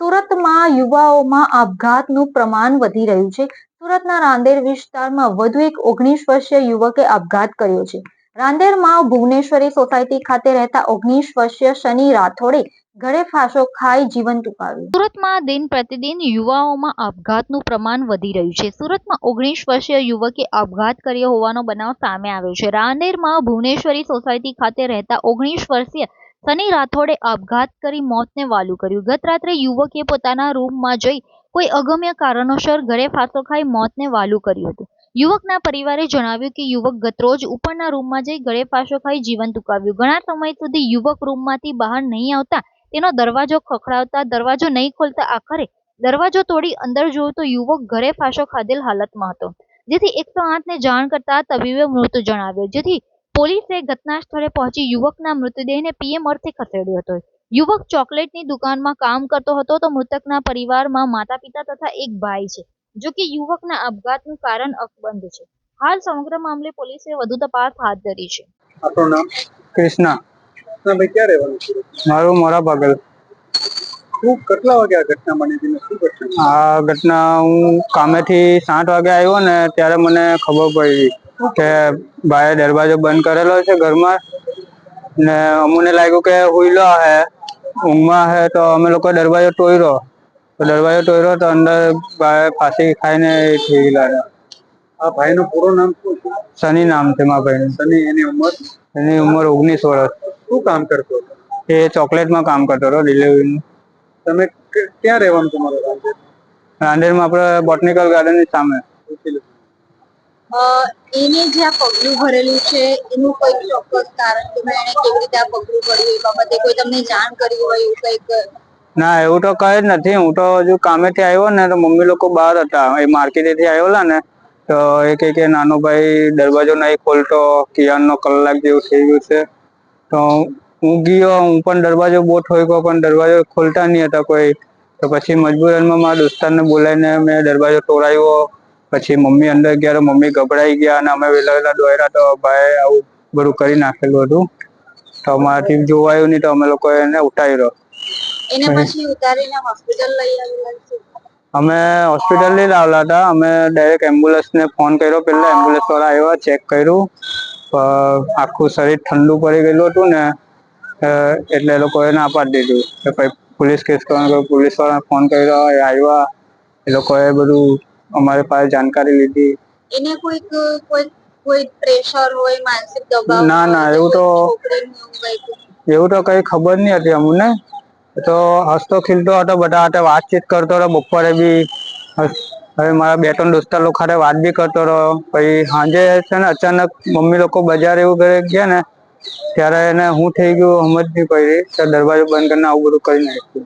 સુરતમાં યુવાઓમાં આપઘાતનું પ્રમાણ વધી રહ્યું છે. સુરતના રાંદેર વિસ્તારમાં વધુ એક 19 વર્ષીય યુવકે આપઘાત કર્યો છે. રાંદેરમાં ભુવનેશ્વરી સોસાયટી ખાતે રહેતા 19 વર્ષીય શનિ રાઠોડે ગળે ફાંસો ખાઈ જીવન ટૂંકાવ્યું. સુરતમાં દિન પ્રતિદિન યુવાઓમાં આપઘાતનું પ્રમાણ વધી રહ્યું છે. સુરતમાં 19 વર્ષીય યુવકે આપઘાત કર્યો હોવાનો બનાવ સામે આવ્યો છે. રાંદેરમાં ભુવનેશ્વરી સોસાયટી ખાતે રહેતા 19 વર્ષીય શનિ રાઠોડે આપઘાત કરી મોતને વાલું કર્યું. ગત રાત્રે યુવકે પોતાના રૂમમાં જઈ કોઈ અગમ્ય કારણોસર ગળે ફાંસો ખાઈ મોતને વાલું કર્યું હતું. યુવકના પરિવારે જણાવ્યું કે યુવક ગતરોજ ઉપરના રૂમમાં જઈ ગળે ફાંસો ખાઈ જીવન ટૂંકાવ્યું. ઘણા સમય સુધી યુવક રૂમમાંથી બહાર નહીં આવતા તેનો દરવાજો ખખડાવતા દરવાજો નહીં ખોલતા આખરે દરવાજો તોડી અંદર જોયું તો યુવક ગળે ફાંસો ખાધેલ હાલતમાં હતો. જેથી 108ને જાણ કરતા તબીબે મૃત જણાવ્યો. જેથી પોલીસે ઘટના સ્થળે પહોંચી યુવકના મૃતદેહને પીએમ અર્થે ખસેડ્યો હતો. યુવક ચોકલેટની દુકાનમાં કામ કરતો હતો તો મૃતકના પરિવારમાં માતા પિતા તથા એક ભાઈ છે. જો કે યુવકના આપઘાતનું કારણ અકબંધ છે. હાલ સમગ્ર મામલે પોલીસે વધુ તપાસ હાથ ધરી છે. આપનું નામ? કૃષ્ણા. ભાઈ ક્યાં રહેવાનું છે? મારું મોરા પાગલ. શું કેટલા વાગે આ ઘટના બની હતી? શું ઘટના? આ ઘટના હું કામેથી 7 વાગે આવ્યો ને ત્યારે મને ખબર પડી કે ભાઈએ દરવાજો બંધ કરેલો છે ઘરમાં ને અમને લાગ્યું કે હુઈલો હે ઊંઘમાં હે તો અમે લોકો દરવાજો તોડ્યો તો અંદર ભાઈ ફાંસી ખાઈને થઈ ગયેલા. આ ભાઈનું પૂરું નામ શું છે? શનિ નામ છે મારા ભાઈનું. શનિ. એની ઉંમર? એની ઉંમર 19 વર્ષ. શું કામ કરતો હતો? એ ચોકલેટમાં કામ કરતો હતો ડિલિવરીનું. તમે ક્યાં રહેવાનું તમારું? રાંદેરમાં આપણે બોટનિકલ ગાર્ડનની સામે. એને જે આ પગલું ભરેલું છે એનું કોઈ ચોક્કસ કારણ કે એને કેવી રીતે આ પગલું ભર્યું એ બાબતે કોઈ તમને જાણ કરી હોય એવું કંઈક? ના, એવું તો કઈ જ નથી. હું તો હજુ કામેથી આવ્યો ને તો મમ્મી લોકો બહાર હતા. એ માર્કેટેથી આવેલા ને તો એ કહે કે નાનો ભાઈ દરવાજો નહીં ખોલતો, કિયાનનો કલાક જેવું થઈ ગયું છે. તો હું ગયો, હું પણ દરવાજો બહુ ઠોક્યો પણ દરવાજો ખોલતા નહીં હતા કોઈ. તો પછી મજબૂરનમાં મારા દોસ્તારને બોલાવીને મેં દરવાજો તોડાવ્યો. પછી મમ્મી અંદર ગયા તો મમ્મી ગભરાઈ ગયા અને અમે વહેલા દોડ્યા તો ભાઈ આવું બધું કરી નાખેલું હતું. તો અમારાથી જોવાયું નહીં તો અમે લોકો એને ઉતાર્યો. એને પછી ઉતારીને હોસ્પિટલ લઈ આવેલા છે? અમે હોસ્પિટલ લઈ લાવેલા હતા. અમે ડાયરેક્ટ એમ્બ્યુલન્સને ફોન કર્યો. પહેલા એમ્બ્યુલન્સ વાળા આવ્યા, ચેક કર્યું. આખું શરીર ઠંડુ પડી ગયેલું હતું ને એટલે એ લોકોએ ના પાડી દીધું કે ભાઈ પોલીસ કેસ કરવાનો. પોલીસ વાળાને ફોન કર્યો, એ આવ્યા. એ લોકોએ બધું અમારી પાસે જાણકારી લીધી. એને કોઈ પ્રેશર હોય, માનસિક દબાવ? ના, એવું તો કઈ ખબર નહીં હતી અમને. તો હસતો ખીલતો હતો, બધા હાથે વાતચીત કરતો હતો. બપોરે બી હવે મારા 2-3 દોસ્તાર લોકો હાથે વાત બી કરતો હતો. પછી સાંજે છે ને અચાનક મમ્મી લોકો બજાર એવું ઘરે ગયા ને ત્યારે એને શું થઈ ગયું સમજ નહીં પડી. દરવાજો બંધ કરીને આવું બધું કરી નાખ્યું.